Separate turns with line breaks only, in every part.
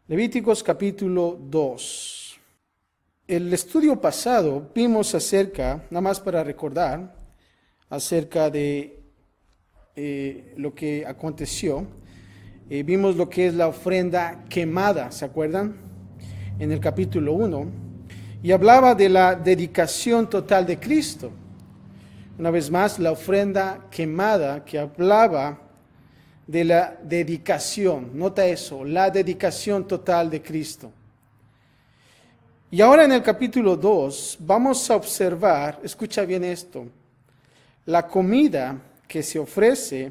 Levíticos capítulo 2. El estudio pasado vimos acerca, nada más para recordar, acerca de lo que aconteció. Vimos lo que es la ofrenda quemada, ¿se acuerdan? En el capítulo 1. Y hablaba de la dedicación total de Cristo. Una vez más, la ofrenda quemada que hablaba de la dedicación. Nota eso, la dedicación total de Cristo. Y ahora en el capítulo 2 vamos a observar, escucha bien esto, la comida que se ofrece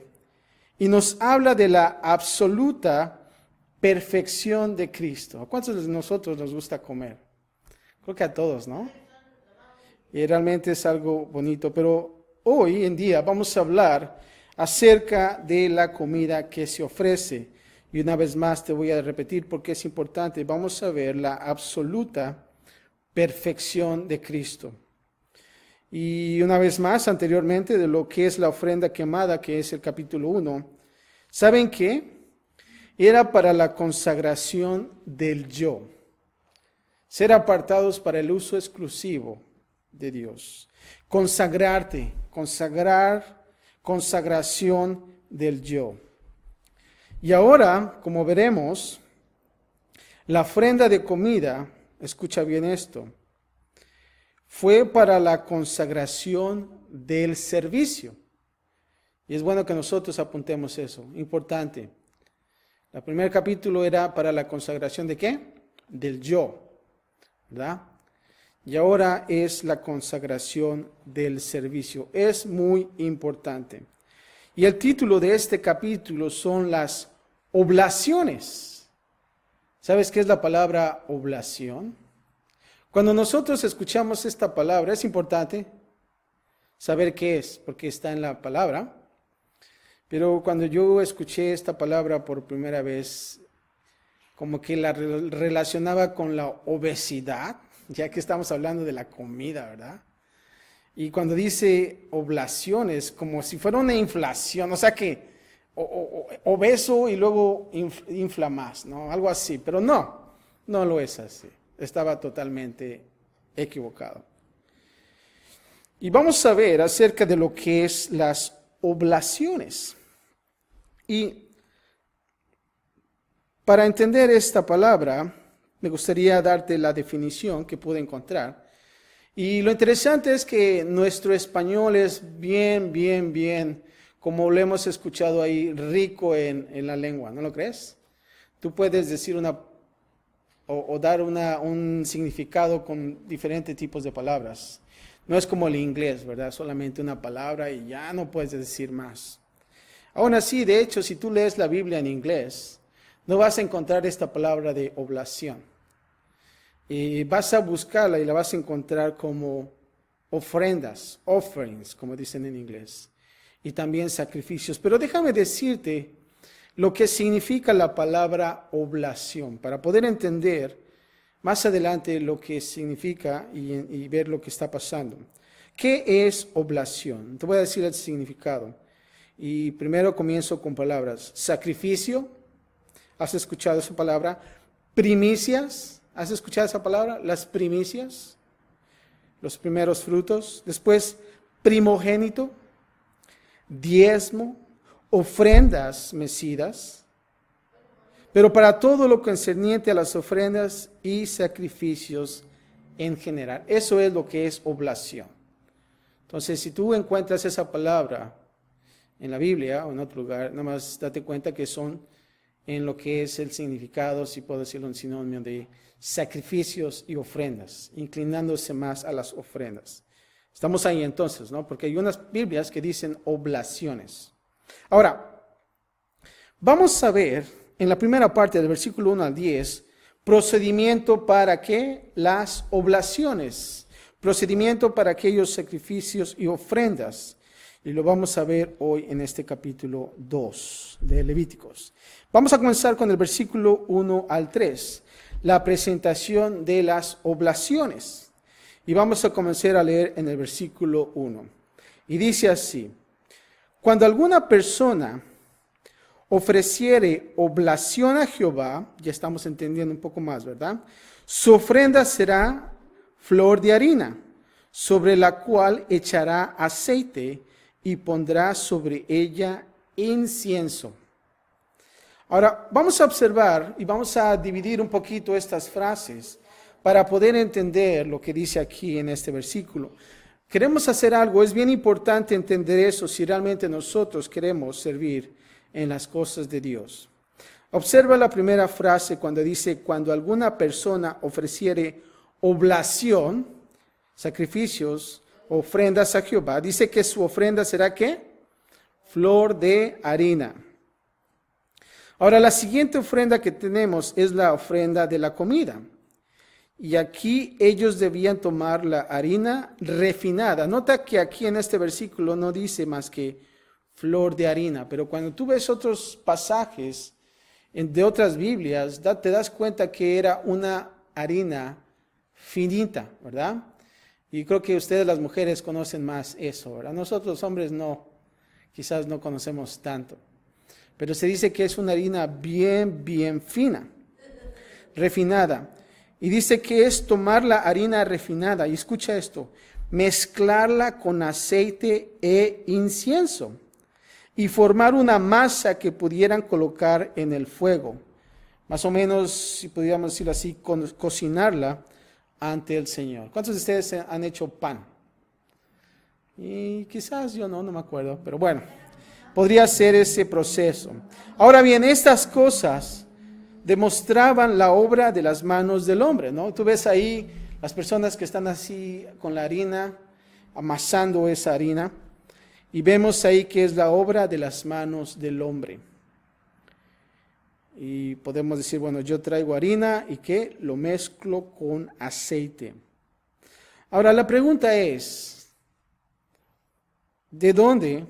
y nos habla de la absoluta perfección de Cristo. ¿A cuántos de nosotros nos gusta comer? Creo que a todos, ¿no? Y realmente es algo bonito, pero hoy en día vamos a hablar acerca de la comida que se ofrece. Y una vez más te voy a repetir porque es importante. Vamos a ver la absoluta perfección de Cristo. Y una vez más, anteriormente, de lo que es la ofrenda quemada, que es el capítulo 1, ¿saben qué? Era para la consagración del yo. Ser apartados para el uso exclusivo de Dios. Consagrarte, consagración del yo. Y ahora, como veremos, la ofrenda de comida, escucha bien esto, fue para la consagración del servicio. Y es bueno que nosotros apuntemos eso, importante. El primer capítulo era para la consagración de ¿qué? Del yo, ¿verdad? Y ahora es la consagración del servicio. Es muy importante. Y el título de este capítulo son las oblaciones. ¿Sabes qué es la palabra oblación? Cuando nosotros escuchamos esta palabra, es importante saber qué es, porque está en la palabra. Pero cuando yo escuché esta palabra por primera vez, como que la relacionaba con la obesidad, ya que estamos hablando de la comida, ¿verdad? Y cuando dice oblaciones, como si fuera una inflación, o sea que obeso y luego infla más, ¿no? Algo así, pero no lo es así. Estaba totalmente equivocado. Y vamos a ver acerca de lo que es las oblaciones. Y para entender esta palabra, me gustaría darte la definición que pude encontrar. Y lo interesante es que nuestro español es bien, como lo hemos escuchado ahí, rico en la lengua, ¿no lo crees? Tú puedes decir dar un significado con diferentes tipos de palabras. No es como el inglés, ¿verdad? Solamente una palabra y ya no puedes decir más. Aún así, de hecho, si tú lees la Biblia en inglés, no vas a encontrar esta palabra de oblación. Y vas a buscarla y la vas a encontrar como ofrendas, offerings, como dicen en inglés, y también sacrificios. Pero déjame decirte lo que significa la palabra oblación, para poder entender más adelante lo que significa y ver lo que está pasando. ¿Qué es oblación? Te voy a decir el significado. Y primero comienzo con palabras. Sacrificio, ¿has escuchado esa palabra? Primicias. ¿Has escuchado esa palabra? Las primicias, los primeros frutos. Después, primogénito, diezmo, ofrendas mecidas. Pero para todo lo concerniente a las ofrendas y sacrificios en general. Eso es lo que es oblación. Entonces, si tú encuentras esa palabra en la Biblia o en otro lugar, nada más date cuenta que son en lo que es el significado, si puedo decirlo en sinónimo de sacrificios y ofrendas, inclinándose más a las ofrendas. Estamos ahí entonces, ¿no? Porque hay unas Biblias que dicen oblaciones. Ahora, vamos a ver en la primera parte del versículo 1 al 10, procedimiento para ¿qué? Las oblaciones, procedimiento para aquellos sacrificios y ofrendas. Y lo vamos a ver hoy en este capítulo 2 de Levíticos. Vamos a comenzar con el versículo 1 al 3, la presentación de las oblaciones. Y vamos a comenzar a leer en el versículo 1. Y dice así: cuando alguna persona ofreciere oblación a Jehová, ya estamos entendiendo un poco más, ¿verdad? Su ofrenda será flor de harina, sobre la cual echará aceite y pondrá sobre ella incienso. Ahora, vamos a observar y vamos a dividir un poquito estas frases para poder entender lo que dice aquí en este versículo. Queremos hacer algo, es bien importante entender eso si realmente nosotros queremos servir en las cosas de Dios. Observa la primera frase cuando dice, cuando alguna persona ofreciere oblación, sacrificios, ofrendas a Jehová, dice que su ofrenda será ¿qué? Flor de harina. Ahora, la siguiente ofrenda que tenemos es la ofrenda de la comida. Y aquí ellos debían tomar la harina refinada. Nota que aquí en este versículo no dice más que flor de harina, pero cuando tú ves otros pasajes de otras Biblias, te das cuenta que era una harina finita, ¿verdad? Y creo que ustedes las mujeres conocen más eso, ¿verdad? Nosotros los hombres no, quizás no conocemos tanto. Pero se dice que es una harina bien fina, refinada. Y dice que es tomar la harina refinada, y escucha esto, mezclarla con aceite e incienso, y formar una masa que pudieran colocar en el fuego. Más o menos, si pudiéramos decirlo así, cocinarla ante el Señor. ¿Cuántos de ustedes han hecho pan? Y quizás yo no me acuerdo, pero bueno, podría ser ese proceso. Ahora bien, estas cosas demostraban la obra de las manos del hombre, ¿no? Tú ves ahí las personas que están así con la harina, amasando esa harina, y vemos ahí que es la obra de las manos del hombre. Y podemos decir, bueno, yo traigo harina y que lo mezclo con aceite. Ahora la pregunta es, ¿de dónde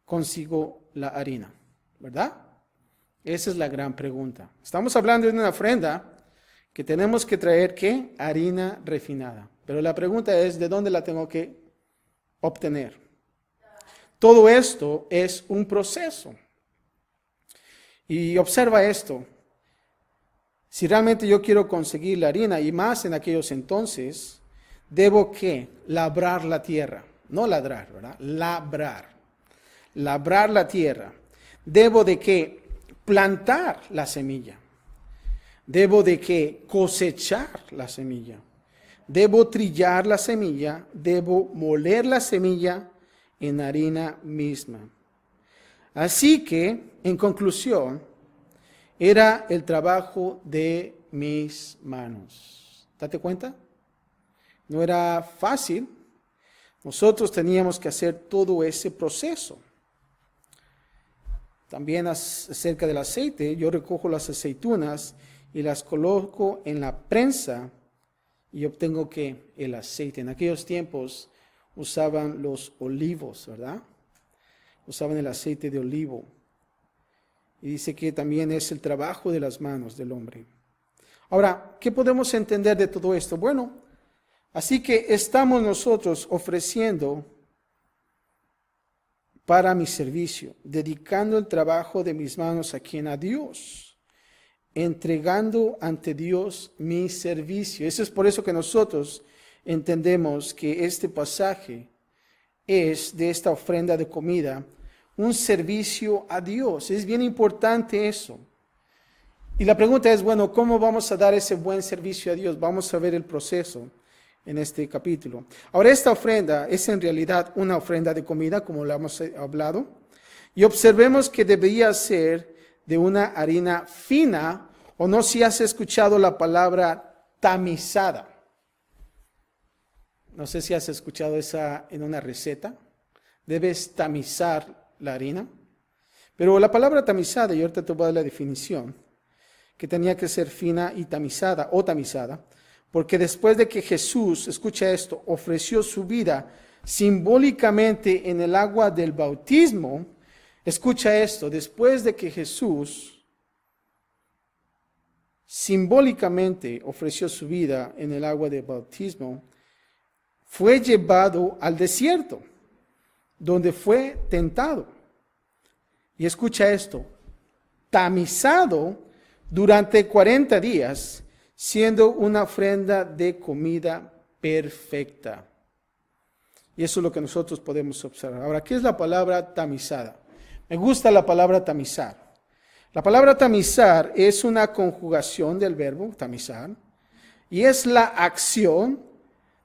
consigo la harina? ¿Verdad? Esa es la gran pregunta. Estamos hablando de una ofrenda que tenemos que traer, ¿qué? Harina refinada. Pero la pregunta es, ¿de dónde la tengo que obtener? Todo esto es un proceso. Y observa esto. Si realmente yo quiero conseguir la harina, y más en aquellos entonces, debo ¿qué? Labrar la tierra. No ladrar, ¿verdad? Labrar. Labrar la tierra. Debo de ¿qué? Plantar la semilla. Debo de ¿qué? Cosechar la semilla. Debo trillar la semilla. Debo moler la semilla en harina misma. Así que, en conclusión, era el trabajo de mis manos. ¿Date cuenta? No era fácil. Nosotros teníamos que hacer todo ese proceso. También acerca del aceite, yo recojo las aceitunas y las coloco en la prensa y obtengo ¿qué? El aceite. En aquellos tiempos usaban los olivos, ¿verdad? Usaban el aceite de olivo. Y dice que también es el trabajo de las manos del hombre. Ahora, ¿qué podemos entender de todo esto? Bueno, así que estamos nosotros ofreciendo para mi servicio, dedicando el trabajo de mis manos a quien, a Dios, entregando ante Dios mi servicio. Eso es por eso que nosotros entendemos que este pasaje es de esta ofrenda de comida, un servicio a Dios. Es bien importante eso. Y la pregunta es, bueno, ¿cómo vamos a dar ese buen servicio a Dios? Vamos a ver el proceso en este capítulo. Ahora, esta ofrenda es en realidad una ofrenda de comida, como lo hemos hablado. Y observemos que debería ser de una harina fina, o no si has escuchado la palabra tamizada. No sé si has escuchado esa en una receta. Debes tamizar la harina. Pero la palabra tamizada, y ahorita te voy a dar la definición, que tenía que ser fina y tamizada, o tamizada, porque después de que Jesús, escucha esto, ofreció su vida simbólicamente en el agua del bautismo, escucha esto, después de que Jesús simbólicamente ofreció su vida en el agua del bautismo, fue llevado al desierto, donde fue tentado. Y escucha esto, tamizado durante 40 días, siendo una ofrenda de comida perfecta. Y eso es lo que nosotros podemos observar. Ahora, ¿qué es la palabra tamizada? Me gusta la palabra tamizar. La palabra tamizar es una conjugación del verbo tamizar y es la acción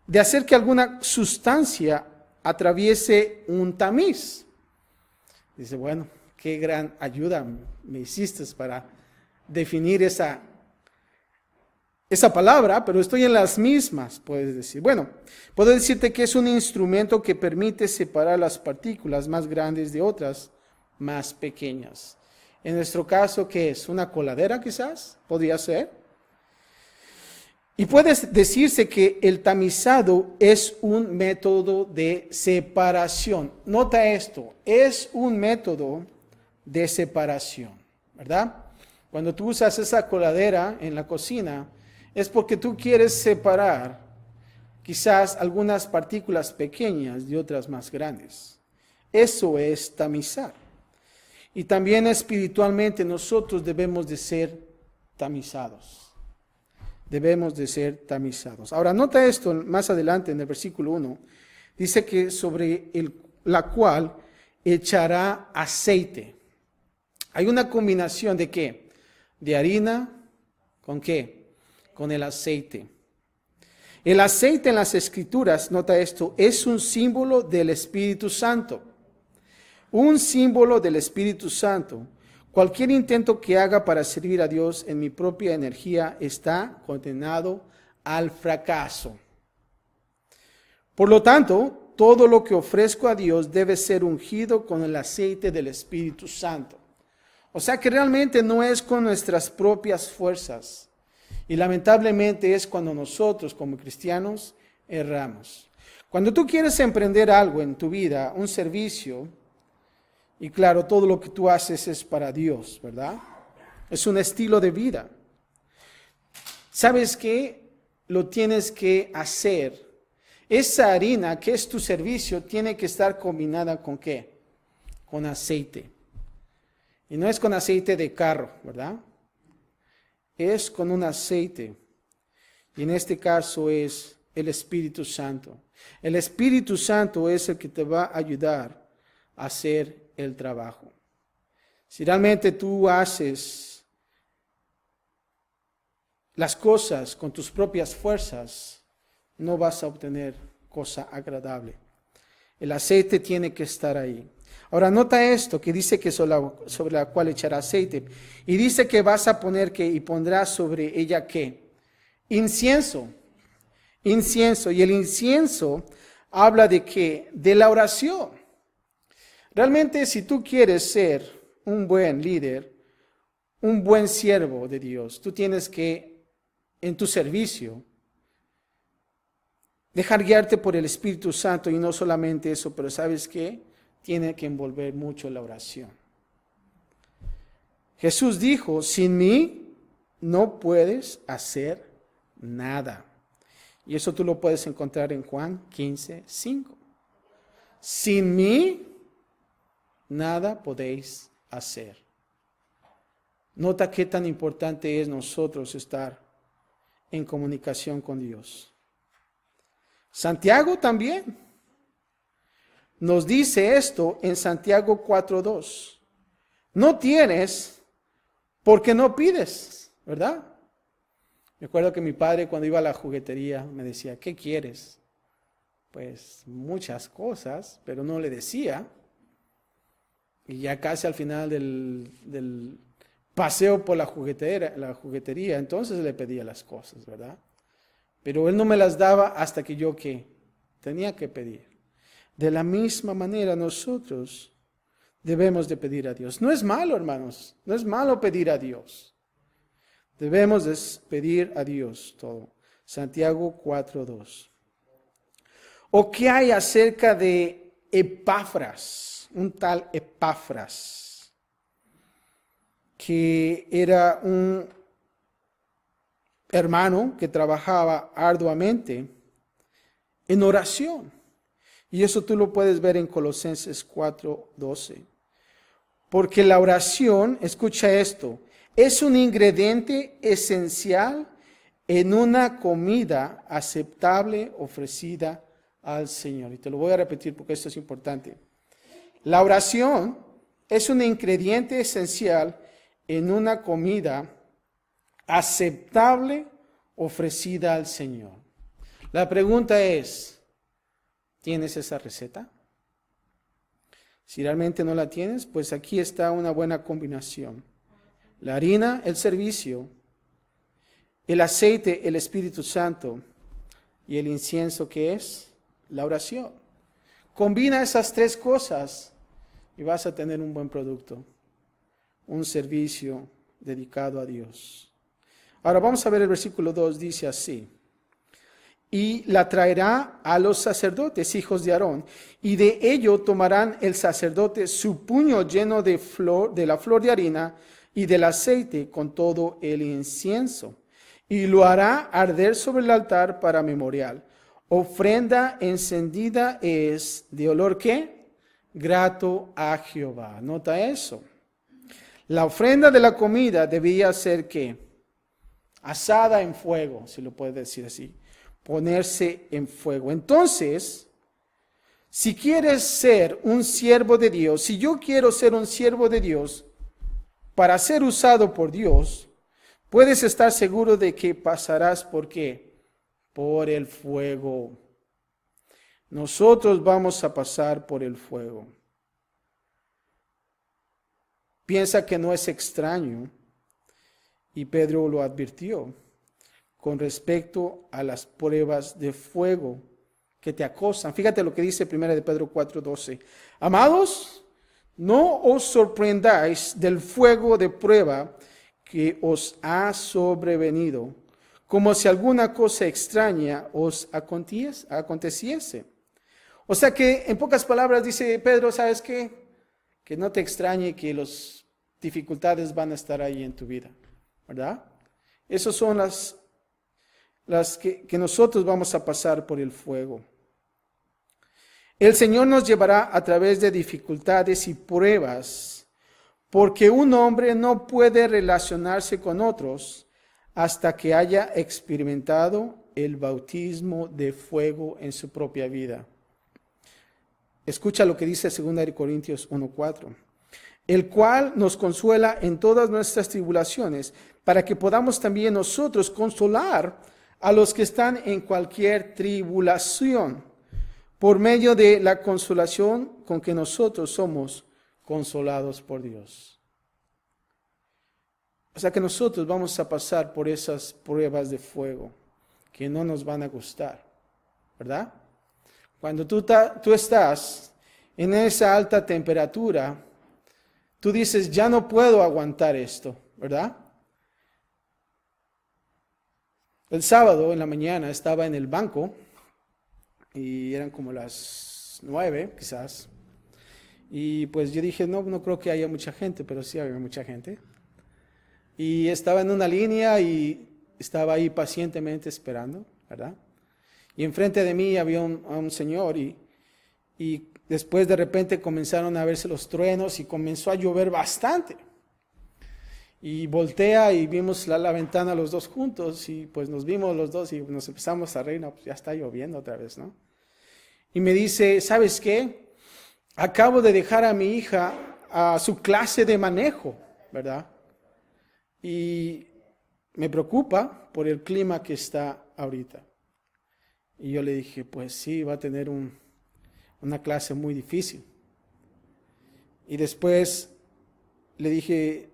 de hacer que alguna sustancia atraviese un tamiz. Dice, bueno, qué gran ayuda me hiciste para definir esa palabra, pero estoy en las mismas, puedes decir. Bueno, puedo decirte que es un instrumento que permite separar las partículas más grandes de otras más pequeñas. En nuestro caso, ¿qué es? ¿Una coladera quizás? Podría ser. Y puede decirse que el tamizado es un método de separación. Nota esto, es un método de separación, ¿verdad? Cuando tú usas esa coladera en la cocina, es porque tú quieres separar quizás algunas partículas pequeñas de otras más grandes. Eso es tamizar. Y también espiritualmente nosotros debemos de ser tamizados. Debemos de ser tamizados. Ahora, nota esto más adelante en el versículo 1. Dice que sobre la cual echará aceite. Hay una combinación de ¿qué? De harina, ¿con qué? Con el aceite. El aceite en las Escrituras, nota esto, es un símbolo del Espíritu Santo. Un símbolo del Espíritu Santo. Cualquier intento que haga para servir a Dios en mi propia energía está condenado al fracaso. Por lo tanto, todo lo que ofrezco a Dios debe ser ungido con el aceite del Espíritu Santo. O sea que realmente no es con nuestras propias fuerzas. Y lamentablemente es cuando nosotros como cristianos erramos. Cuando tú quieres emprender algo en tu vida, un servicio, y claro, todo lo que tú haces es para Dios, ¿verdad? Es un estilo de vida. ¿Sabes qué? Lo tienes que hacer. Esa harina que es tu servicio tiene que estar combinada ¿con qué? Con aceite. Y no es con aceite de carro, ¿verdad? Es con un aceite. Y en este caso es el Espíritu Santo. El Espíritu Santo es el que te va a ayudar a hacer el trabajo. Si realmente tú haces las cosas con tus propias fuerzas, no vas a obtener cosa agradable. El aceite tiene que estar ahí. Ahora nota esto que dice que sobre la cual echará aceite. Y dice que vas a poner que y pondrás sobre ella ¿qué? Incienso. Incienso. Y el incienso habla de ¿qué? De la oración. Realmente si tú quieres ser un buen líder, un buen siervo de Dios, tú tienes que en tu servicio dejar guiarte por el Espíritu Santo y no solamente eso, pero ¿sabes qué? Tiene que envolver mucho la oración. Jesús dijo, sin mí no puedes hacer nada. Y eso tú lo puedes encontrar en Juan 15:5. Sin mí nada podéis hacer. Nota qué tan importante es nosotros estar en comunicación con Dios. Santiago también nos dice esto en Santiago 4:2. No tienes porque no pides, ¿verdad? Me acuerdo que mi padre cuando iba a la juguetería me decía, ¿qué quieres? Pues muchas cosas, pero no le decía. Y ya casi al final del paseo por la juguetería, entonces le pedía las cosas, ¿verdad? Pero él no me las daba hasta que yo ¿qué? Tenía que pedir. De la misma manera nosotros debemos de pedir a Dios. No es malo, hermanos, no es malo pedir a Dios. Debemos de pedir a Dios todo. Santiago 4:2. ¿O qué hay acerca de Epafras? Un tal Epafras, que era un hermano que trabajaba arduamente en oración. Y eso tú lo puedes ver en Colosenses 4:12. Porque la oración, escucha esto, es un ingrediente esencial en una comida aceptable ofrecida al Señor. Y te lo voy a repetir porque esto es importante. La oración es un ingrediente esencial en una comida aceptable ofrecida al Señor. La pregunta es, ¿tienes esa receta? Si realmente no la tienes, pues aquí está una buena combinación. La harina, el servicio, el aceite, el Espíritu Santo, y el incienso, que es la oración. Combina esas tres cosas y vas a tener un buen producto, un servicio dedicado a Dios. Ahora vamos a ver el versículo 2, dice así: y la traerá a los sacerdotes, hijos de Aarón, y de ello tomarán el sacerdote su puño lleno de la flor de harina y del aceite con todo el incienso, y lo hará arder sobre el altar para memorial. Ofrenda encendida es de olor, ¿qué? Grato a Jehová. Nota eso. La ofrenda de la comida debía ser, ¿qué? Asada en fuego, si lo puedes decir así. Ponerse en fuego. Entonces, si quieres ser un siervo de Dios, si yo quiero ser un siervo de Dios para ser usado por Dios, puedes estar seguro de que pasarás por qué? Por el fuego. Nosotros vamos a pasar por el fuego. Piensa que no es extraño, y Pedro lo advirtió con respecto a las pruebas de fuego que te acosan. Fíjate lo que dice 1 de Pedro 4:12. Amados, no os sorprendáis del fuego de prueba que os ha sobrevenido, como si alguna cosa extraña os aconteciese. O sea que, en pocas palabras, dice Pedro, ¿sabes qué? Que no te extrañe que las dificultades van a estar ahí en tu vida, ¿verdad? Esas son las que nosotros vamos a pasar por el fuego. El Señor nos llevará a través de dificultades y pruebas, porque un hombre no puede relacionarse con otros hasta que haya experimentado el bautismo de fuego en su propia vida. Escucha lo que dice 2 Corintios 1:4. El cual nos consuela en todas nuestras tribulaciones, para que podamos también nosotros consolar a los que están en cualquier tribulación, por medio de la consolación con que nosotros somos consolados por Dios. O sea que nosotros vamos a pasar por esas pruebas de fuego que no nos van a gustar, ¿verdad? Cuando tú estás en esa alta temperatura, tú dices, ya no puedo aguantar esto, ¿verdad? El sábado en la mañana estaba en el banco y eran como las 9 quizás. Y pues yo dije, no creo que haya mucha gente, pero sí había mucha gente. Y estaba en una línea y estaba ahí pacientemente esperando, ¿verdad? Y enfrente de mí había un señor y después de repente comenzaron a verse los truenos y comenzó a llover bastante. Y voltea y vimos la ventana los dos juntos y pues nos vimos los dos y nos empezamos a reír, no, pues ya está lloviendo otra vez, ¿no? Y me dice, ¿sabes qué? Acabo de dejar a mi hija a su clase de manejo, ¿verdad? Y me preocupa por el clima que está ahorita. Y yo le dije, pues sí, va a tener una clase muy difícil. Y después le dije,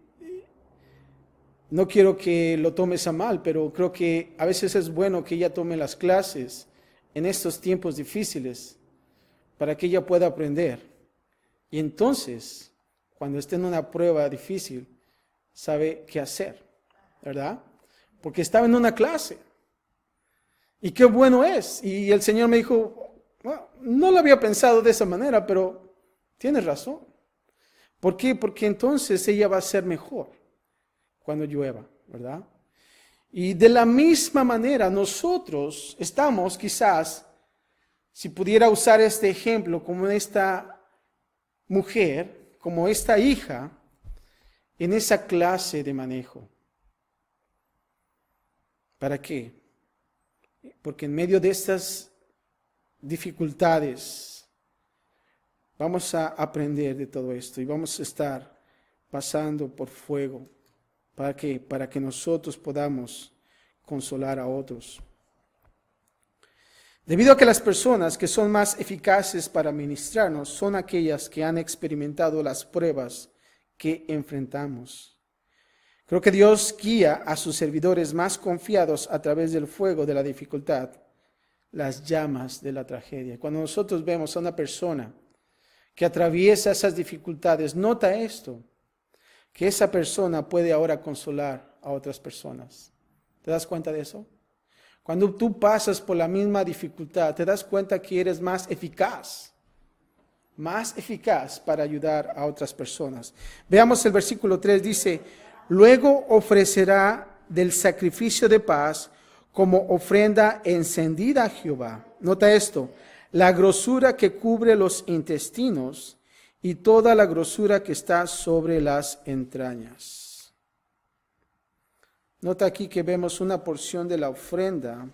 no quiero que lo tomes a mal, pero creo que a veces es bueno que ella tome las clases en estos tiempos difíciles para que ella pueda aprender. Y entonces, cuando esté en una prueba difícil, sabe qué hacer, ¿verdad? Porque estaba en una clase. Y qué bueno es. Y el Señor me dijo, bueno, no lo había pensado de esa manera, pero tienes razón. ¿Por qué? Porque entonces ella va a ser mejor cuando llueva, ¿verdad? Y de la misma manera nosotros estamos quizás, si pudiera usar este ejemplo como esta mujer, como esta hija en esa clase de manejo. ¿Para qué? Porque en medio de estas dificultades vamos a aprender de todo esto y vamos a estar pasando por fuego. ¿Para qué? Para que nosotros podamos consolar a otros. Debido a que las personas que son más eficaces para ministrarnos son aquellas que han experimentado las pruebas que enfrentamos. Creo que Dios guía a sus servidores más confiados a través del fuego de la dificultad, las llamas de la tragedia. Cuando nosotros vemos a una persona que atraviesa esas dificultades, nota esto, que esa persona puede ahora consolar a otras personas. ¿Te das cuenta de eso? Cuando tú pasas por la misma dificultad, te das cuenta que eres más eficaz para ayudar a otras personas. Veamos el versículo 3, dice, luego ofrecerá del sacrificio de paz como ofrenda encendida a Jehová. Nota esto, la grosura que cubre los intestinos y toda la grosura que está sobre las entrañas. Nota aquí que vemos una porción de la ofrenda.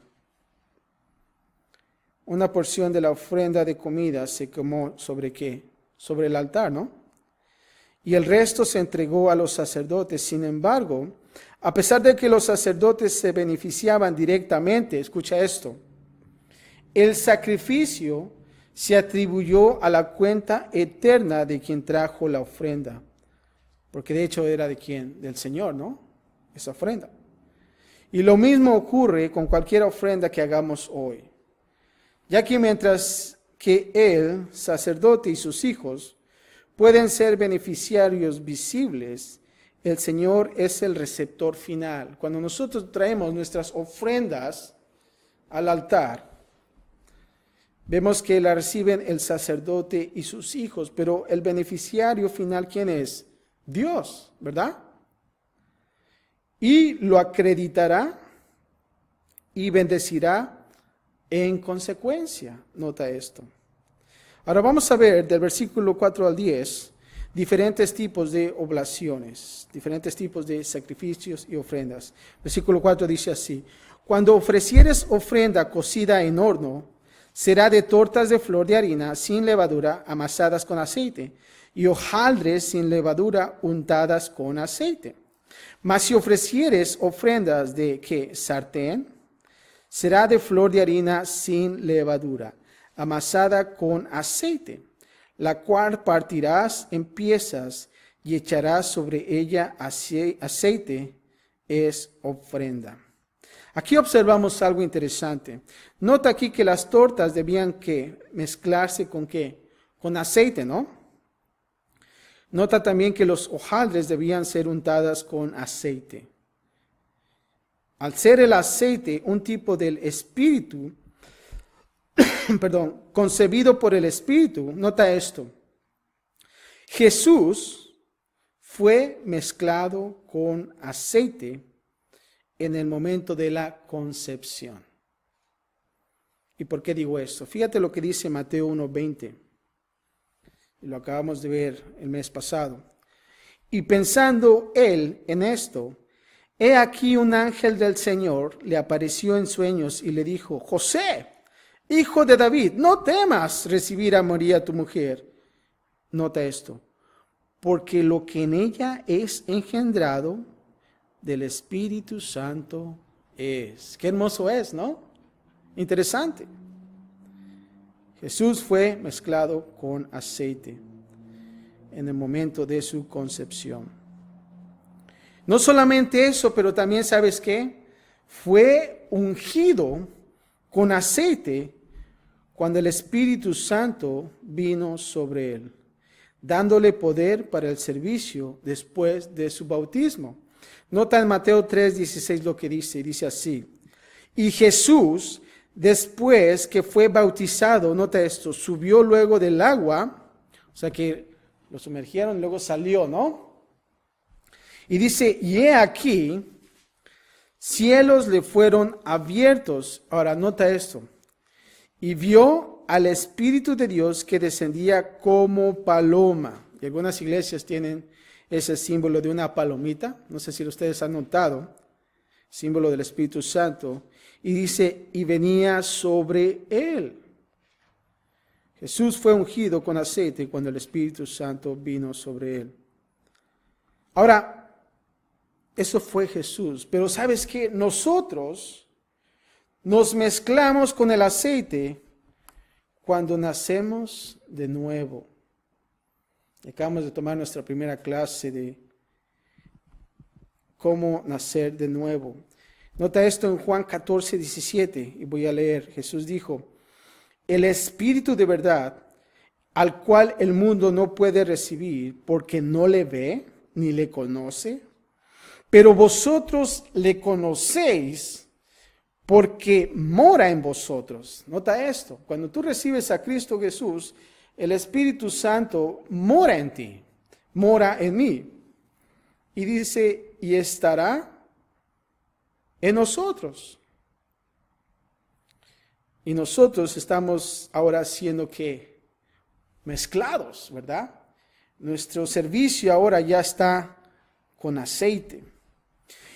Una porción de la ofrenda de comida se quemó ¿sobre qué? Sobre el altar, ¿no? Y el resto se entregó a los sacerdotes. Sin embargo, a pesar de que los sacerdotes se beneficiaban directamente, escucha esto, el sacrificio se atribuyó a la cuenta eterna de quien trajo la ofrenda. Porque de hecho era de quién? Del Señor, ¿no? Esa ofrenda. Y lo mismo ocurre con cualquier ofrenda que hagamos hoy. Ya que mientras que el sacerdote y sus hijos pueden ser beneficiarios visibles, el Señor es el receptor final. Cuando nosotros traemos nuestras ofrendas al altar, vemos que la reciben el sacerdote y sus hijos, pero el beneficiario final, ¿quién es? Dios, ¿verdad? Y lo acreditará y bendecirá en consecuencia. Nota esto. Ahora vamos a ver del versículo 4 al 10 diferentes tipos de oblaciones, diferentes tipos de sacrificios y ofrendas. Versículo 4 dice así, cuando ofrecieres ofrenda cocida en horno, será de tortas de flor de harina sin levadura amasadas con aceite y hojaldres sin levadura untadas con aceite. Mas si ofrecieres ofrendas de ¿qué? Sartén, será de flor de harina sin levadura, amasada con aceite, la cual partirás en piezas y echarás sobre ella aceite, es ofrenda. Aquí observamos algo interesante. Nota aquí que las tortas debían que mezclarse con ¿qué? Con aceite, ¿no? Nota también que los hojaldres debían ser untadas con aceite. Al ser el aceite un tipo del espíritu, concebido por el espíritu, nota esto. Jesús fue mezclado con aceite en el momento de la concepción. ¿Y por qué digo esto? Fíjate lo que dice Mateo 1:20. Y lo acabamos de ver el mes pasado. Y pensando él en esto, he aquí un ángel del Señor le apareció en sueños y le dijo, José, hijo de David, no temas recibir a María tu mujer. Nota esto, porque lo que en ella es engendrado del Espíritu Santo es. Qué hermoso es, ¿no? Interesante. Jesús fue mezclado con aceite en el momento de su concepción. No solamente eso, pero también, ¿sabes qué? Fue ungido con aceite cuando el Espíritu Santo vino sobre él, dándole poder para el servicio después de su bautismo. Nota en Mateo 3:16 lo que dice así. Y Jesús, después que fue bautizado, nota esto, subió luego del agua, o sea que lo sumergieron y luego salió, ¿no? Y dice, y he aquí, cielos le fueron abiertos. Ahora, nota esto. Y vio al Espíritu de Dios que descendía como paloma. y algunas iglesias tienen ese símbolo de una palomita, no sé si ustedes han notado, símbolo del Espíritu Santo, y dice, y venía sobre él. Jesús fue ungido con aceite cuando el Espíritu Santo vino sobre él. Ahora, eso fue Jesús, pero ¿sabes qué? Nosotros nos mezclamos con el aceite cuando nacemos de nuevo. Acabamos de tomar nuestra primera clase de cómo nacer de nuevo. Nota esto en Juan 14, 17, y voy a leer. Jesús dijo, el Espíritu de verdad, al cual el mundo no puede recibir porque no le ve ni le conoce, pero vosotros le conocéis porque mora en vosotros. Nota esto, cuando tú recibes a Cristo Jesús, el Espíritu Santo mora en ti, mora en mí. Y dice, y estará en nosotros. Y nosotros estamos ahora siendo que mezclados, ¿verdad? Nuestro servicio ahora ya está con aceite.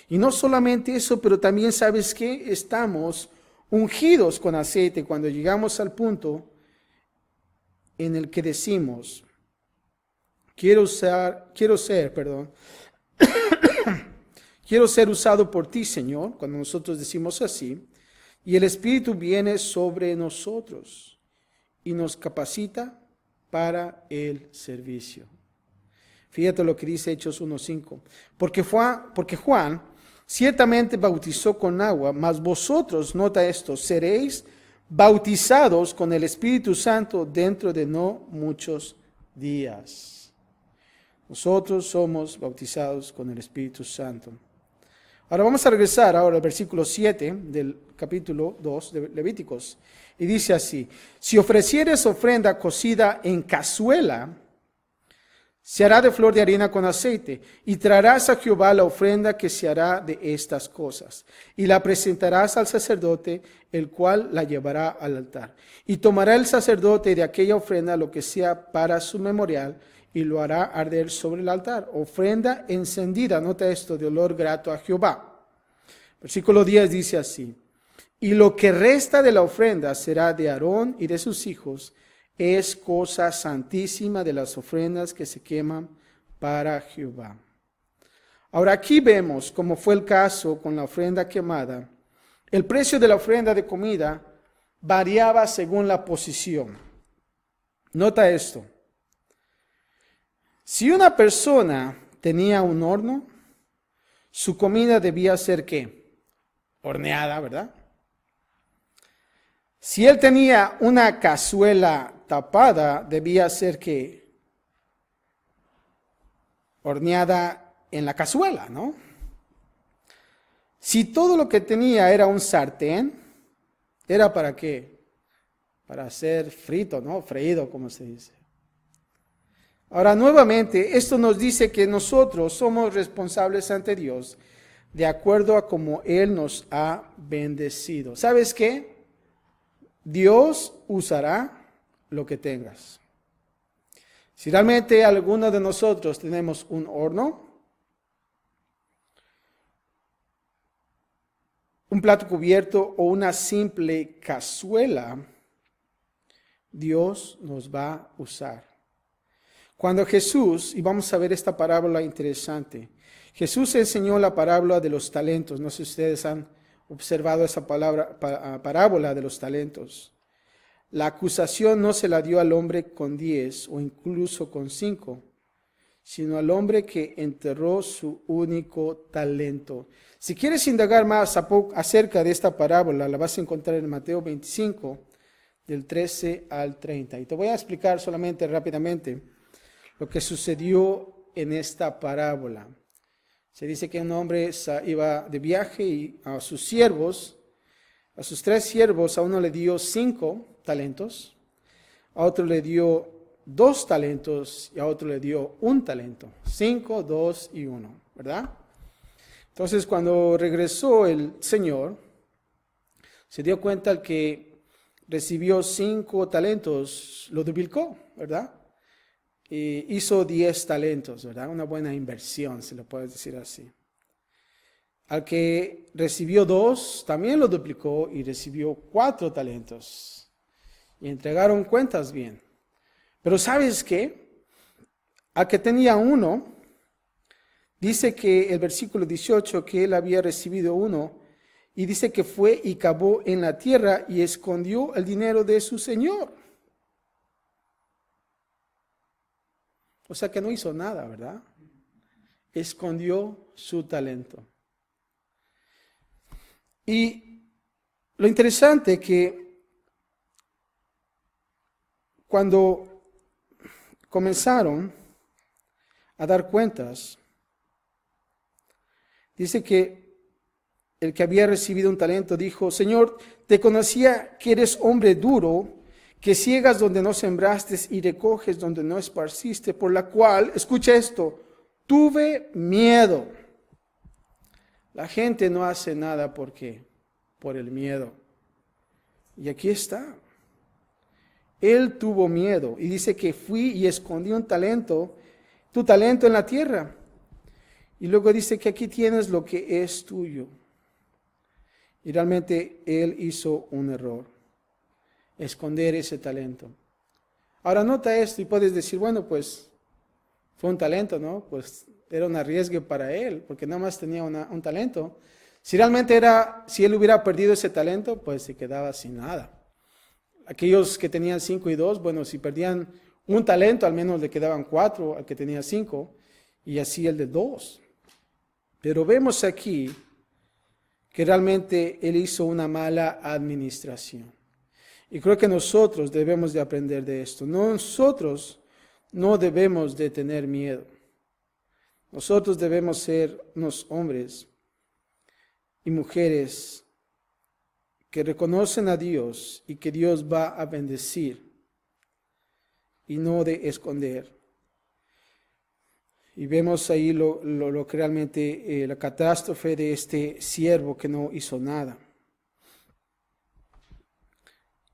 Y no solamente eso, pero también ¿sabes qué? Estamos ungidos con aceite cuando llegamos al punto en el que decimos, quiero ser usado por ti, Señor, cuando nosotros decimos así, y el Espíritu viene sobre nosotros y nos capacita para el servicio. Fíjate lo que dice Hechos 1:5. Porque Juan ciertamente bautizó con agua, mas vosotros, nota esto, seréis bautizados con el Espíritu Santo dentro de no muchos días. Nosotros somos bautizados con el Espíritu Santo. Ahora vamos a regresar ahora al versículo 7 del capítulo 2 de Levíticos. Y dice así, si ofrecieres ofrenda cocida en cazuela, se hará de flor de harina con aceite, y traerás a Jehová la ofrenda que se hará de estas cosas, y la presentarás al sacerdote, el cual la llevará al altar. Y tomará el sacerdote de aquella ofrenda lo que sea para su memorial, y lo hará arder sobre el altar. Ofrenda encendida, nota esto, de olor grato a Jehová. Versículo 10 dice así, y lo que resta de la ofrenda será de Aarón y de sus hijos, es cosa santísima de las ofrendas que se queman para Jehová. Ahora aquí vemos, como fue el caso con la ofrenda quemada, el precio de la ofrenda de comida variaba según la posición. Nota esto. Si una persona tenía un horno, su comida debía ser ¿qué? Horneada, ¿verdad? Si él tenía una cazuela tapada, debía ser ¿qué? Horneada en la cazuela, ¿no? Si todo lo que tenía era un sartén, ¿era para qué? Para ser frito, ¿no? Freído, como se dice. Ahora, nuevamente, esto nos dice que nosotros somos responsables ante Dios de acuerdo a como Él nos ha bendecido. ¿Sabes qué? Dios usará lo que tengas. Si realmente alguno de nosotros tenemos un horno, un plato cubierto o una simple cazuela, Dios nos va a usar. Cuando Jesús, y vamos a ver esta parábola interesante, Jesús enseñó la parábola de los talentos. No sé si ustedes han observado esa parábola de los talentos. La acusación no se la dio al hombre con 10 o incluso con 5, sino al hombre que enterró su único talento. Si quieres indagar más acerca de esta parábola, la vas a encontrar en Mateo 25, del 13 al 30. Y te voy a explicar solamente rápidamente lo que sucedió en esta parábola. Se dice que un hombre iba de viaje y a sus 3 siervos, a uno le dio 5 talentos, a otro le dio 2 talentos y a otro le dio 1 talento. 5, 2 y 1, ¿verdad? Entonces cuando regresó el Señor, se dio cuenta el que recibió 5 talentos, lo duplicó, ¿verdad? hizo 10 talentos, ¿verdad? Una buena inversión, si lo puedes decir así. Al que recibió 2, también lo duplicó y recibió 4 talentos. Y entregaron cuentas bien. Pero ¿sabes qué? Al que tenía 1, dice que el versículo 18, que él había recibido 1, y dice que fue y cavó en la tierra y escondió el dinero de su señor. O sea que no hizo nada, ¿verdad? Escondió su talento. Y lo interesante que cuando comenzaron a dar cuentas, dice que el que había recibido un talento dijo: Señor, te conocía que eres hombre duro, que ciegas donde no sembraste y recoges donde no esparciste, por la cual, escucha esto, tuve miedo. La gente no hace nada porque por el miedo. Y aquí está. Él tuvo miedo y dice que fui y escondí un talento, tu talento en la tierra. Y luego dice que aquí tienes lo que es tuyo. Y realmente él hizo un error, esconder ese talento. Ahora nota esto y puedes decir, bueno, pues fue un talento, ¿no? Pues era un arriesgue para él, porque nada más tenía un talento. Si realmente si él hubiera perdido ese talento, pues se quedaba sin nada. Aquellos que tenían 5 y 2, bueno, si perdían un talento, al menos le quedaban 4 al que tenía 5, y así el de 2. Pero vemos aquí que realmente él hizo una mala administración. Y creo que nosotros debemos de aprender de esto. Nosotros no debemos de tener miedo. Nosotros debemos ser unos hombres y mujeres que reconocen a Dios y que Dios va a bendecir y no de esconder. Y vemos ahí lo que realmente la catástrofe de este siervo que no hizo nada.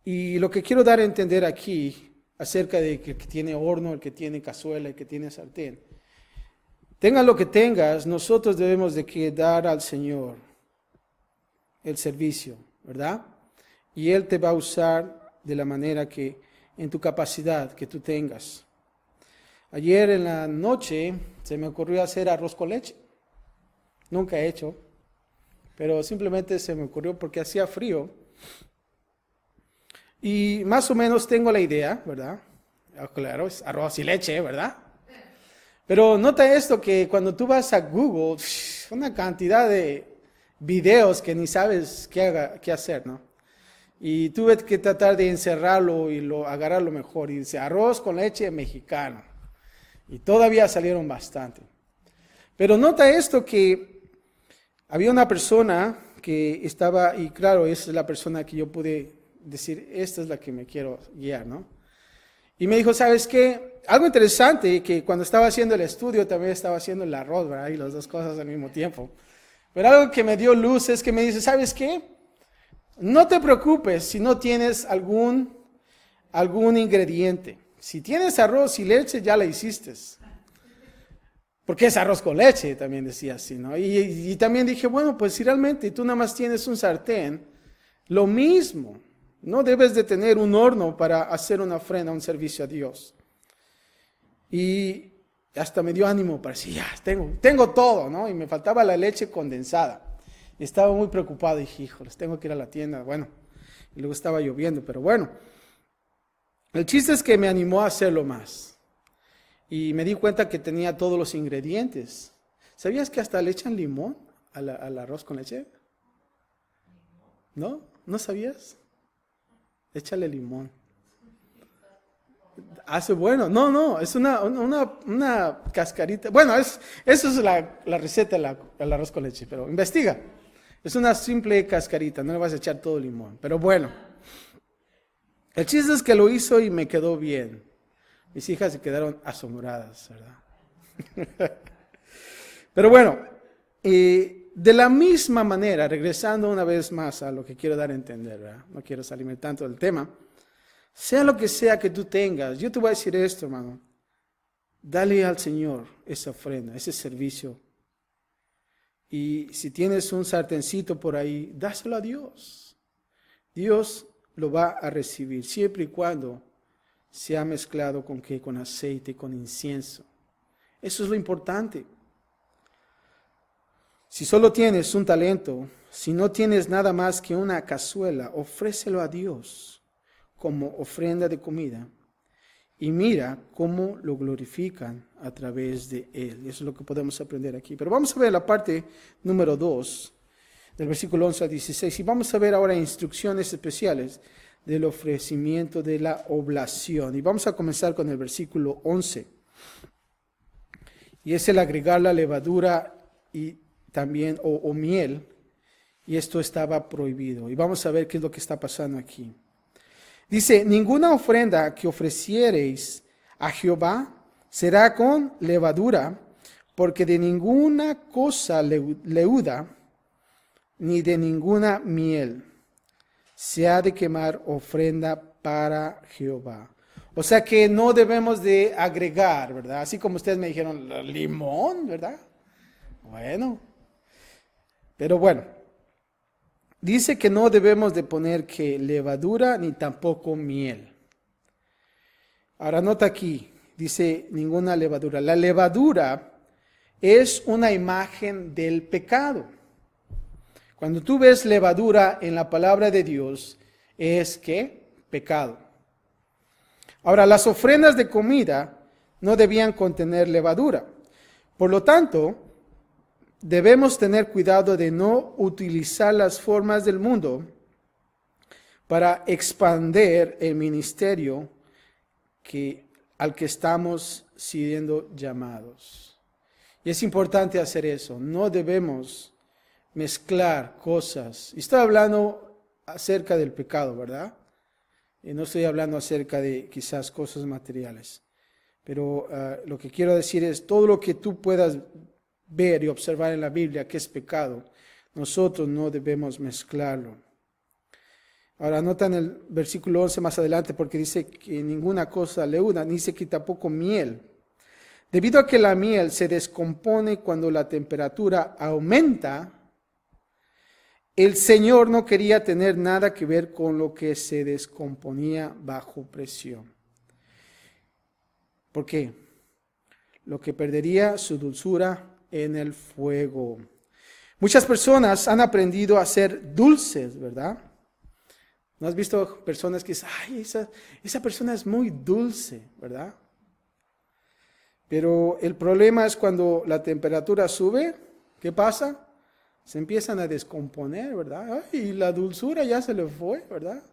Y lo que quiero dar a entender aquí acerca de que el que tiene horno, el que tiene cazuela, el que tiene sartén, tenga lo que tengas, nosotros debemos de que dar al Señor el servicio, ¿verdad? Y Él te va a usar de la manera que, en tu capacidad que tú tengas. Ayer en la noche se me ocurrió hacer arroz con leche. Nunca he hecho, pero simplemente se me ocurrió porque hacía frío. Y más o menos tengo la idea, ¿verdad? Claro, es arroz y leche, ¿verdad? Pero nota esto, que cuando tú vas a Google, una cantidad de videos que ni sabes qué hacer, ¿no? Y tuve que tratar de encerrarlo y agarrar lo mejor. Y dice, arroz con leche mexicano. Y todavía salieron bastante. Pero nota esto, que había una persona que estaba, y claro, esa es la persona que yo pude decir, esta es la que me quiero guiar, ¿no? Y me dijo, ¿sabes qué? Algo interesante, que cuando estaba haciendo el estudio también estaba haciendo el arroz, ¿verdad? Y las dos cosas al mismo tiempo. Pero algo que me dio luz es que me dice, ¿sabes qué? No te preocupes si no tienes algún ingrediente. Si tienes arroz y leche, ya la hiciste. Porque es arroz con leche, también decía así, ¿no? Y también dije, bueno, pues si realmente tú nada más tienes un sartén, lo mismo. No debes de tener un horno para hacer una ofrenda, un servicio a Dios. Y hasta me dio ánimo para decir, ya, tengo todo, ¿no? Y me faltaba la leche condensada. Y estaba muy preocupado y dije, híjoles, tengo que ir a la tienda. Bueno, y luego estaba lloviendo, pero bueno. El chiste es que me animó a hacerlo más. Y me di cuenta que tenía todos los ingredientes. ¿Sabías que hasta le echan limón al arroz con leche? ¿No? ¿No sabías? Échale limón. Hace bueno. No, es una cascarita. Bueno, eso es la receta del arroz con leche, pero investiga. Es una simple cascarita, no le vas a echar todo limón. Pero bueno, el chiste es que lo hizo y me quedó bien. Mis hijas se quedaron asombradas, ¿verdad? Pero bueno, de la misma manera, regresando una vez más a lo que quiero dar a entender, ¿verdad? No quiero salirme tanto del tema. Sea lo que sea que tú tengas, yo te voy a decir esto, hermano. Dale al Señor esa ofrenda, ese servicio. Y si tienes un sartencito por ahí, dáselo a Dios. Dios lo va a recibir, siempre y cuando sea mezclado con ¿qué? Con aceite, con incienso. Eso es lo importante. Si solo tienes un talento, si no tienes nada más que una cazuela, ofrécelo a Dios como ofrenda de comida. Y mira cómo lo glorifican a través de él. Eso es lo que podemos aprender aquí. Pero vamos a ver la parte número 2, del versículo 11 al 16. Y vamos a ver ahora instrucciones especiales del ofrecimiento de la oblación. Y vamos a comenzar con el versículo 11. Y es el agregar la levadura y también o miel. Y esto estaba prohibido. Y vamos a ver qué es lo que está pasando aquí. Dice, ninguna ofrenda que ofreciereis a Jehová será con levadura, porque de ninguna cosa leuda, ni de ninguna miel, se ha de quemar ofrenda para Jehová. O sea que no debemos de agregar, ¿verdad? Así como ustedes me dijeron, limón, ¿verdad? Bueno, pero bueno. Dice que no debemos de poner que levadura ni tampoco miel. Ahora nota aquí, dice ninguna levadura. La levadura es una imagen del pecado. Cuando tú ves levadura en la palabra de Dios, es ¿qué? Pecado. Ahora, las ofrendas de comida no debían contener levadura. Por lo tanto, debemos tener cuidado de no utilizar las formas del mundo para expandir el ministerio al que estamos siendo llamados. Y es importante hacer eso. No debemos mezclar cosas. Y estoy hablando acerca del pecado, ¿verdad? Y no estoy hablando acerca de quizás cosas materiales. Pero lo que quiero decir es todo lo que tú puedas ver y observar en la Biblia que es pecado, nosotros no debemos mezclarlo. Ahora notan el versículo 11 más adelante porque dice que ninguna cosa leuda, ni dice que tampoco miel. Debido a que la miel se descompone cuando la temperatura aumenta, el Señor no quería tener nada que ver con lo que se descomponía bajo presión. ¿Por qué? Lo que perdería su dulzura en el fuego. Muchas personas han aprendido a ser dulces, ¿verdad? ¿No has visto personas que dicen, ay, esa persona es muy dulce, ¿verdad? Pero el problema es cuando la temperatura sube, ¿qué pasa? Se empiezan a descomponer, ¿verdad? Ay, la dulzura ya se le fue, ¿verdad?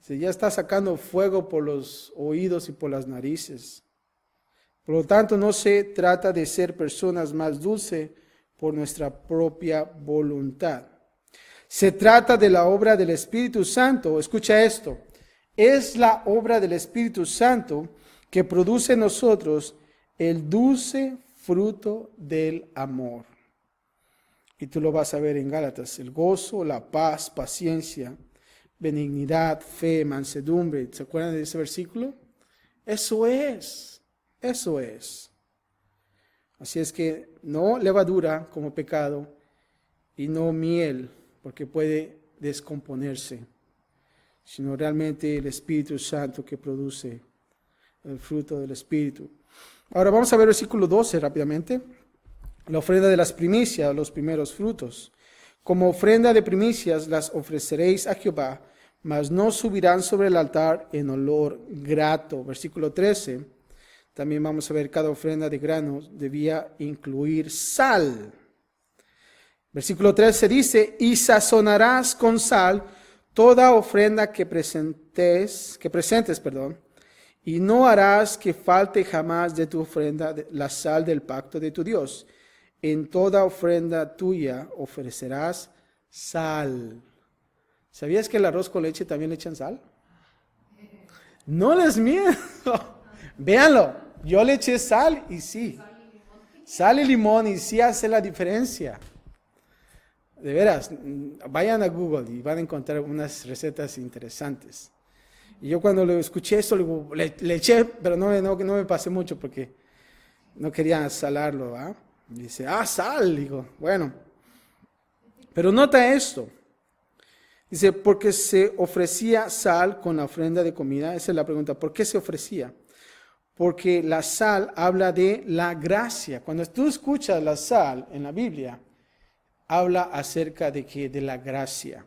Se ya está sacando fuego por los oídos y por las narices. Por lo tanto, no se trata de ser personas más dulces por nuestra propia voluntad. Se trata de la obra del Espíritu Santo. Escucha esto. Es la obra del Espíritu Santo que produce en nosotros el dulce fruto del amor. Y tú lo vas a ver en Gálatas. El gozo, la paz, paciencia, benignidad, fe, mansedumbre. ¿Se acuerdan de ese versículo? Eso es. Eso es. Así es que no levadura como pecado y no miel porque puede descomponerse, sino realmente el Espíritu Santo que produce el fruto del Espíritu. Ahora vamos a ver el versículo 12 rápidamente. La ofrenda de las primicias, los primeros frutos. Como ofrenda de primicias las ofreceréis a Jehová, mas no subirán sobre el altar en olor grato. Versículo 13. También vamos a ver cada ofrenda de granos debía incluir sal. Versículo 13 dice, y sazonarás con sal toda ofrenda que presentes, y no harás que falte jamás de tu ofrenda la sal del pacto de tu Dios. En toda ofrenda tuya ofrecerás sal. ¿Sabías que el arroz con leche también le echan sal? No les miento. Véanlo. Yo le eché sal y sí. Sal y limón y sí hace la diferencia. De veras, vayan a Google y van a encontrar unas recetas interesantes. Y yo cuando lo escuché esto, le eché, pero no me pasé mucho porque no quería salarlo. ¿Ah? Dice, sal. Digo, bueno. Pero nota esto. Dice, porque se ofrecía sal con la ofrenda de comida. Esa es la pregunta. ¿Por qué se ofrecía? Porque la sal habla de la gracia. Cuando tú escuchas la sal en la Biblia, habla acerca de que de la gracia.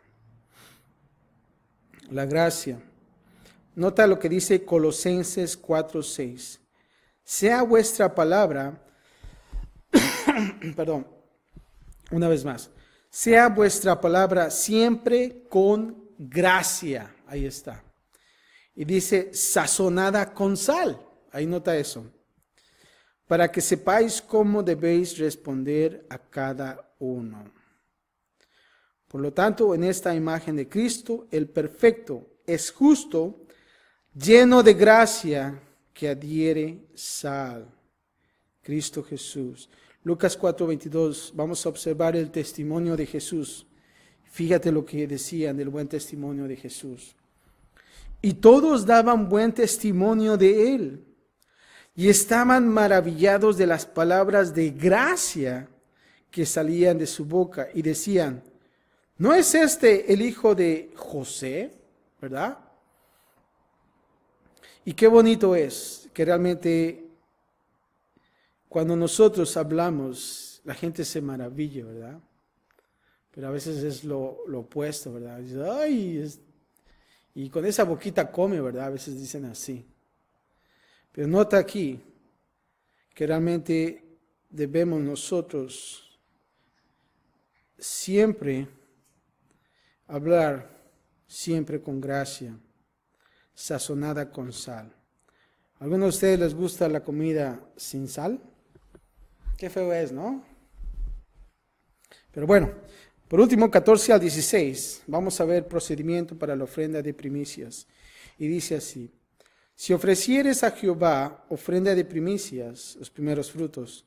La gracia. Nota lo que dice Colosenses 4:6. Sea vuestra palabra, perdón, una vez más. Sea vuestra palabra siempre con gracia. Ahí está. Y dice sazonada con sal. Ahí nota eso. Para que sepáis cómo debéis responder a cada uno. Por lo tanto, en esta imagen de Cristo, el perfecto es justo, lleno de gracia, que adhiere sal. Cristo Jesús. Lucas 4:22, vamos a observar el testimonio de Jesús. Fíjate lo que decían del buen testimonio de Jesús. Y todos daban buen testimonio de él, y estaban maravillados de las palabras de gracia que salían de su boca, y decían, ¿no es este el hijo de José? ¿Verdad? Y qué bonito es que realmente cuando nosotros hablamos, la gente se maravilla, ¿verdad? Pero a veces es lo opuesto, ¿verdad? Dice, ay, y con esa boquita come, ¿verdad? A veces dicen así. Pero nota aquí que realmente debemos nosotros siempre hablar, siempre con gracia, sazonada con sal. ¿A algunos de ustedes les gusta la comida sin sal? Qué feo es, ¿no? Pero bueno, por último, 14 al 16, vamos a ver procedimiento para la ofrenda de primicias. Y dice así, si ofrecieres a Jehová ofrenda de primicias, los primeros frutos,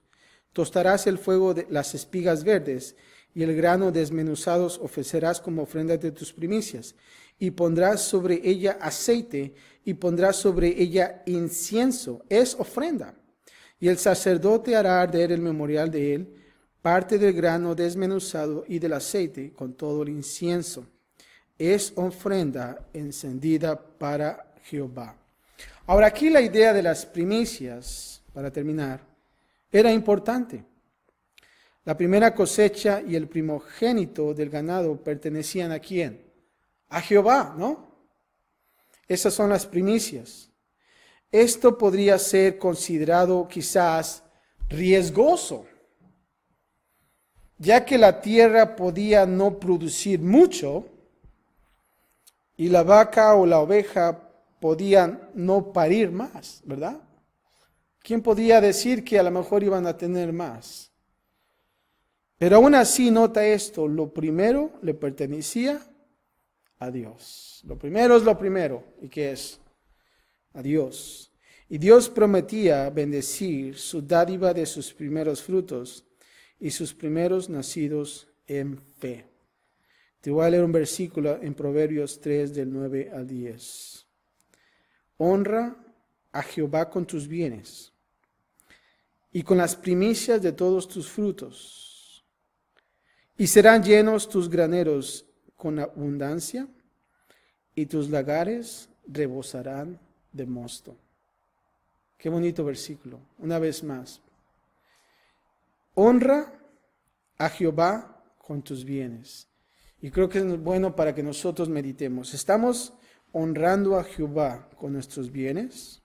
tostarás el fuego de las espigas verdes y el grano desmenuzados ofrecerás como ofrenda de tus primicias. Y pondrás sobre ella aceite y pondrás sobre ella incienso. Es ofrenda. Y el sacerdote hará arder el memorial de él, parte del grano desmenuzado y del aceite con todo el incienso. Es ofrenda encendida para Jehová. Ahora aquí la idea de las primicias, para terminar, era importante. La primera cosecha y el primogénito del ganado pertenecían ¿a quién? A Jehová, ¿no? Esas son las primicias. Esto podría ser considerado quizás riesgoso, ya que la tierra podía no producir mucho y la vaca o la oveja podían no parir más, ¿verdad? ¿Quién podía decir que a lo mejor iban a tener más? Pero aún así, nota esto, lo primero le pertenecía a Dios. Lo primero es lo primero. ¿Y qué es? A Dios. Y Dios prometía bendecir su dádiva de sus primeros frutos y sus primeros nacidos en fe. Te voy a leer un versículo en Proverbios 3 del 9 al 10. Honra a Jehová con tus bienes y con las primicias de todos tus frutos, y serán llenos tus graneros con abundancia, y tus lagares rebosarán de mosto. Qué bonito versículo. Una vez más. Honra a Jehová con tus bienes. Y creo que es bueno para que nosotros meditemos. ¿Estamos honrando a Jehová con nuestros bienes?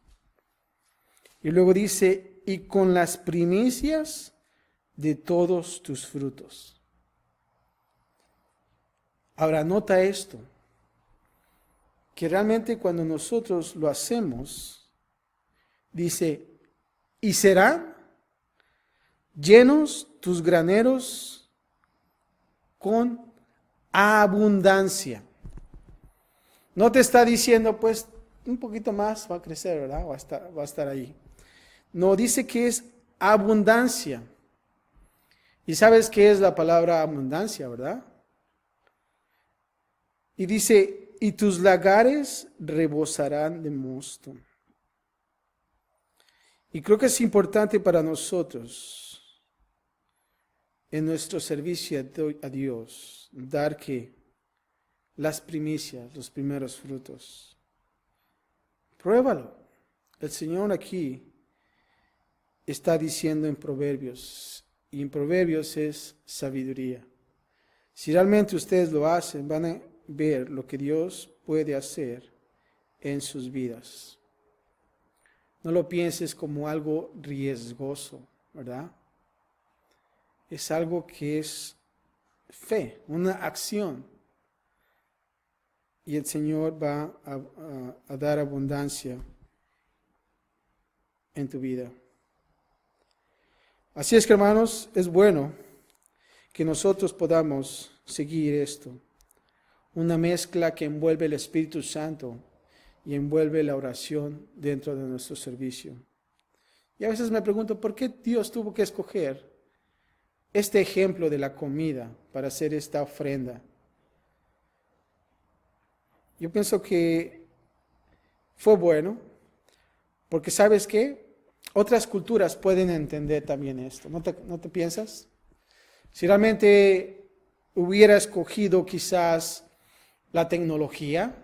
Y luego dice, y con las primicias de todos tus frutos. Ahora nota esto, que realmente cuando nosotros lo hacemos, dice, y serán llenos tus graneros con abundancia. No te está diciendo, pues, un poquito más va a crecer, ¿verdad? Va a estar ahí. No, dice que es abundancia. Y sabes qué es la palabra abundancia, ¿verdad? Y dice, y tus lagares rebosarán de mosto. Y creo que es importante para nosotros, en nuestro servicio a Dios, dar que las primicias, los primeros frutos. Pruébalo. El Señor aquí está diciendo en Proverbios, y en Proverbios es sabiduría. Si realmente ustedes lo hacen, van a ver lo que Dios puede hacer en sus vidas. No lo pienses como algo riesgoso, ¿verdad? Es algo que es fe, una acción. Y el Señor va a dar abundancia en tu vida. Así es que, hermanos, es bueno que nosotros podamos seguir esto. Una mezcla que envuelve el Espíritu Santo y envuelve la oración dentro de nuestro servicio. Y a veces me pregunto, ¿por qué Dios tuvo que escoger este ejemplo de la comida para hacer esta ofrenda? Yo pienso que fue bueno, porque ¿sabes qué? Otras culturas pueden entender también esto, ¿no te piensas? Si realmente hubiera escogido quizás la tecnología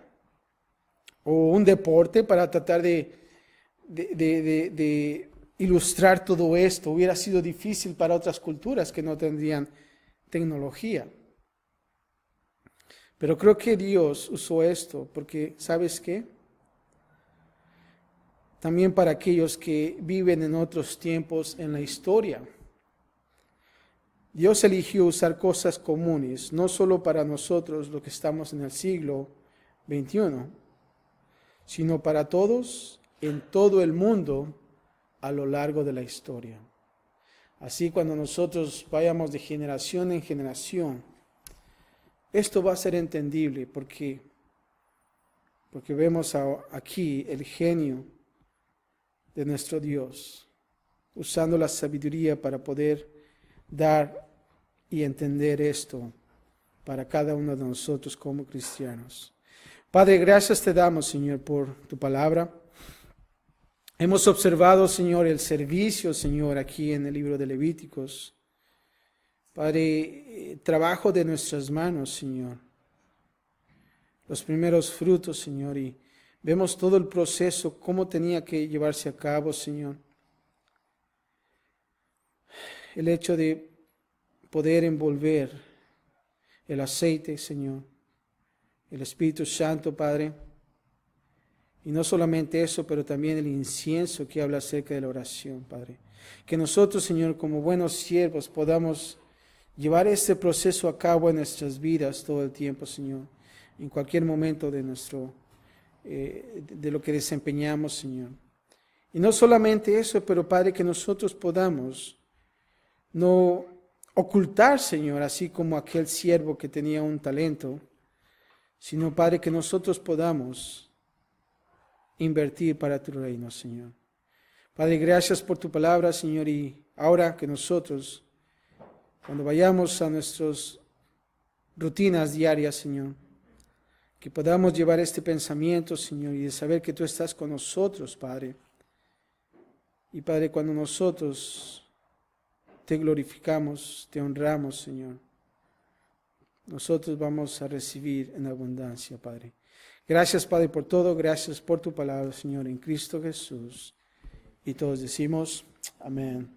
o un deporte para tratar de ilustrar todo esto, hubiera sido difícil para otras culturas que no tendrían tecnología. Pero creo que Dios usó esto porque, ¿sabes qué? También para aquellos que viven en otros tiempos en la historia. Dios eligió usar cosas comunes, no solo para nosotros, los que estamos en el siglo XXI, sino para todos en todo el mundo a lo largo de la historia. Así cuando nosotros vayamos de generación en generación, esto va a ser entendible porque vemos aquí el genio de nuestro Dios, usando la sabiduría para poder dar y entender esto para cada uno de nosotros como cristianos. Padre, gracias te damos, Señor, por tu palabra. Hemos observado, Señor, el servicio, Señor, aquí en el libro de Levíticos. Padre, trabajo de nuestras manos, Señor. Los primeros frutos, Señor, y vemos todo el proceso, cómo tenía que llevarse a cabo, Señor. El hecho de poder envolver el aceite, Señor, el Espíritu Santo, Padre. Y no solamente eso, pero también el incienso que habla acerca de la oración, Padre. Que nosotros, Señor, como buenos siervos, podamos llevar este proceso a cabo en nuestras vidas todo el tiempo, Señor. En cualquier momento de lo que desempeñamos, Señor. Y no solamente eso, pero Padre, que nosotros podamos no ocultar, Señor, así como aquel siervo que tenía un talento, sino, Padre, que nosotros podamos invertir para tu reino, Señor. Padre, gracias por tu palabra, Señor, y ahora que nosotros, cuando vayamos a nuestras rutinas diarias, Señor, que podamos llevar este pensamiento, Señor, y de saber que tú estás con nosotros, Padre. Y Padre, cuando nosotros te glorificamos, te honramos, Señor, nosotros vamos a recibir en abundancia, Padre. Gracias, Padre, por todo. Gracias por tu palabra, Señor, en Cristo Jesús. Y todos decimos, amén.